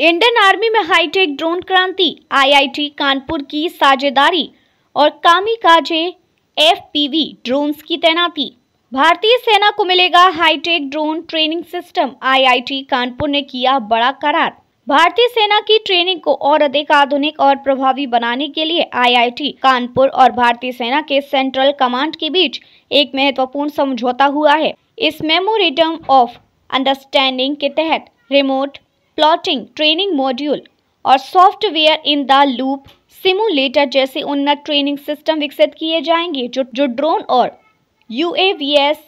Indian army में hi tech drone क्रांति, IIT Kanpur की साझेदारी और कामिकाजे एफपीवी ड्रोन्स की तैनाती। भारतीय सेना को मिलेगा hitech drone training system, IIT Kanpur ने किया बड़ा करार। भारतीय सेना की ट्रेनिंग को और अधिक आधुनिक और प्रभावी बनाने के लिए आईआईटी कानपुर और भारतीय सेना के सेंट्रल कमांड के बीच एक महत्वपूर्ण समझौता हुआ है। इस मेमोरेंडम ऑफ अंडरस्टैंडिंग के तहत रिमोट प्लॉटिंग ट्रेनिंग मॉड्यूल और software in the loop simulator जैसे उन्नत ट्रेनिंग सिस्टम विकसित किए जाएंगे जो ड्रोन और यूएवीएस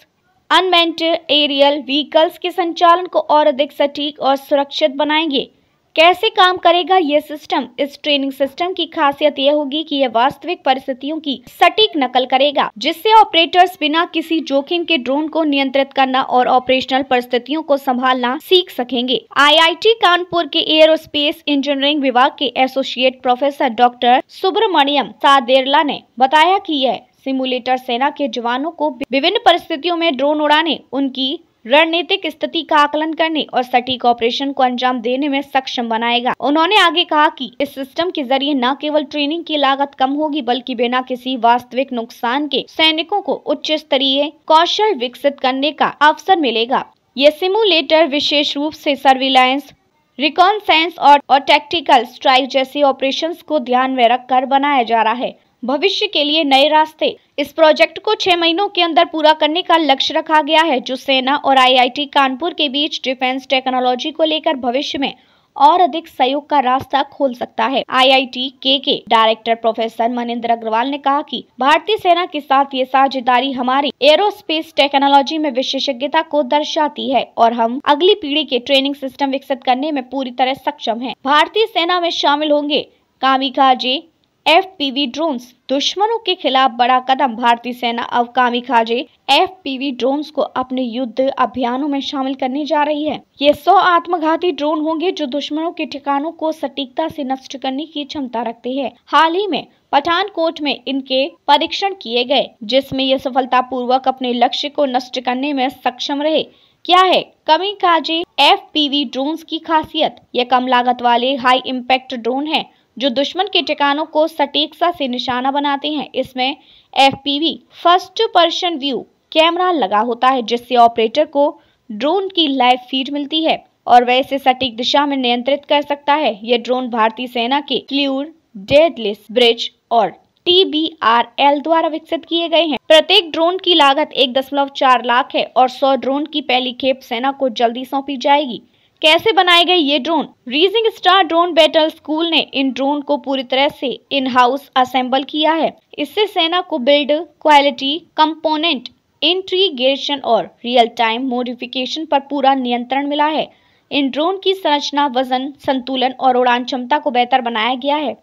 अनमैन्ड एरियल व्हीकल्स के संचालन को और अधिक सटीक और सुरक्षित बनाएंगे। कैसे काम करेगा ये सिस्टम? इस ट्रेनिंग सिस्टम की खासियत यह होगी कि यह वास्तविक परिस्थितियों की सटीक नकल करेगा, जिससे ऑपरेटर्स बिना किसी जोखिम के ड्रोन को नियंत्रित करना और ऑपरेशनल परिस्थितियों को संभालना सीख सकेंगे। आईआईटी कानपुर के एयरोस्पेस इंजीनियरिंग विभाग के एसोसिएट प्रोफेसर डॉक्टर सुब्रमण्यम सादेरला ने बताया कि यह सिमुलेटर सेना के जवानों को विभिन्न परिस्थितियों में ड्रोन उड़ाने, उनकी रणनीतिक स्थिति का आकलन करने और सटीक ऑपरेशन को अंजाम देने में सक्षम बनाएगा। उन्होंने आगे कहा कि इस सिस्टम के जरिए न केवल ट्रेनिंग की लागत कम होगी, बल्कि बिना किसी वास्तविक नुकसान के सैनिकों को उच्च स्तरीय कौशल विकसित करने का अवसर मिलेगा। ये सिमुलेटर विशेष रूप से सर्विलांस, रिकॉन्सेंस और टैक्टिकल स्ट्राइक जैसे ऑपरेशंस को ध्यान में रखकर बनाया जा रहा है। भविष्य के लिए नए रास्ते। इस प्रोजेक्ट को 6 महीनों के अंदर पूरा करने का लक्ष्य रखा गया है, जो सेना और आईआईटी कानपुर के बीच डिफेंस टेक्नोलॉजी को लेकर भविष्य में और अधिक सहयोग का रास्ता खोल सकता है। आईआईटी के डायरेक्टर प्रोफेसर मनिंदर अग्रवाल ने कहा कि भारतीय सेना के साथ ये साझेदारी हमारी एरोस्पेस टेक्नोलॉजी में विशेषज्ञता को दर्शाती है और हम अगली पीढ़ी के ट्रेनिंग सिस्टम विकसित करने में पूरी तरह सक्षम हैं। भारतीय सेना में शामिल होंगे कामिकाजे एफपीवी ड्रोन्स, दुश्मनों के खिलाफ बड़ा कदम। भारतीय सेना अब कामिकाजे एफपीवी ड्रोन्स को अपने युद्ध अभियानों में शामिल करने जा रही है। ये 100 आत्मघाती ड्रोन होंगे जो दुश्मनों के ठिकानों को सटीकता से नष्ट करने की क्षमता रखते हैं। हाल ही में पठानकोट में इनके परीक्षण किए गए, जिसमें ये सफलतापूर्वक अपने लक्ष्य को नष्ट करने में सक्षम रहे। क्या है कामिकाजे एफपीवी ड्रोन्स की खासियत? ये कम लागत वाले हाई इम्पैक्ट ड्रोन है जो दुश्मन के ठिकानों को सटीकता से निशाना बनाते हैं। इसमें FPV first person view camera लगा होता है, जिससे ऑपरेटर को ड्रोन की लाइव फीड मिलती है और वह इसे सटीक दिशा में नियंत्रित कर सकता है। ये ड्रोन भारतीय सेना के फ्लूइड डेडलिफ्ट ब्रिज और TBRL द्वारा विकसित किए गए हैं। प्रत्येक ड्रोन की लागत 1.4 लाख है और 100 ड्रोन की पहली खेप सेना को जल्दी सौंपी जाएगी। कैसे बनाए गए ये drone? Rising star drone battle school ने इन ड्रोन को पूरी तरह से इन हाउस असेंबल किया है। इससे सेना को बिल्ड क्वालिटी, कंपोनेंट इंटीग्रेशन और रियल टाइम मॉडिफिकेशन पर पूरा नियंत्रण मिला है। इन ड्रोन की संरचना, वजन, संतुलन और उड़ान क्षमता को बेहतर बनाया गया है,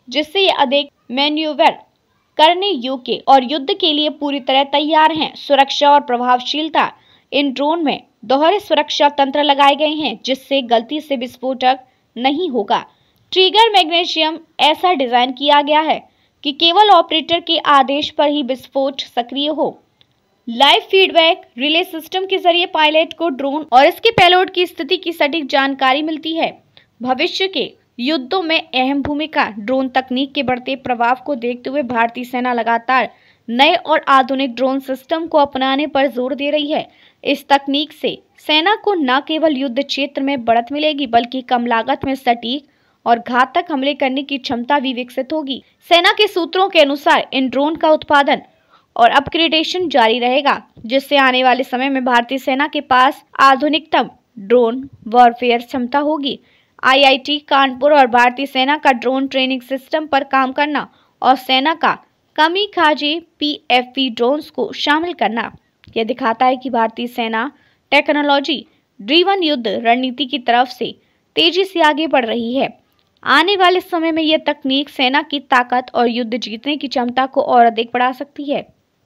जिससे ये अधिक मैन्यूवर करने योग्य और युद्ध के लिए पूरी तरह तैयार हैं। सुरक्षा और प्रभावशीलता। इन ड्रोन में दोहरे सुरक्षा तंत्र लगाए गए हैं, जिससे गलती से विस्फोटक नहीं होगा। ट्रिगर मैग्नीशियम ऐसा डिजाइन किया गया है कि केवल ऑपरेटर के आदेश पर ही विस्फोट सक्रिय हो। लाइव फीडबैक रिले सिस्टम के जरिए पायलट को ड्रोन और इसके पेलोड की स्थिति की सटीक जानकारी मिलती है। भविष्य के युद्धों में अहम भूमिका। ड्रोन तकनीक के बढ़ते प्रभाव को देखते हुए भारतीय सेना लगातार नए और आधुनिक ड्रोन सिस्टम को अपनाने पर जोर दे रही है। इस तकनीक से सेना को न केवल युद्ध क्षेत्र में बढ़त मिलेगी, बल्कि कम लागत में सटीक और घातक हमले करने की क्षमता भी विकसित होगी। सेना के सूत्रों के अनुसार इन ड्रोन का उत्पादन और अपग्रेडेशन जारी रहेगा, जिससे आने वाले समय में भारतीय सेना के पास आधुनिकतम ड्रोन वॉरफेयर क्षमता होगी। आईआईटी कानपुर और भारतीय सेना का ड्रोन ट्रेनिंग सिस्टम पर काम करना और सेना का कामिकाजे PFV ड्रोन्स को शामिल करना, यह दिखाता है कि भारतीय सेना टेक्नोलॉजी ड्रिवन युद्ध रणनीति की तरफ से तेजी से आगे बढ़ रही है। आने वाले समय में यह तकनीक सेना की ताकत और युद्ध जीतने की क्षमता को और अधिक बढ़ा सकती है।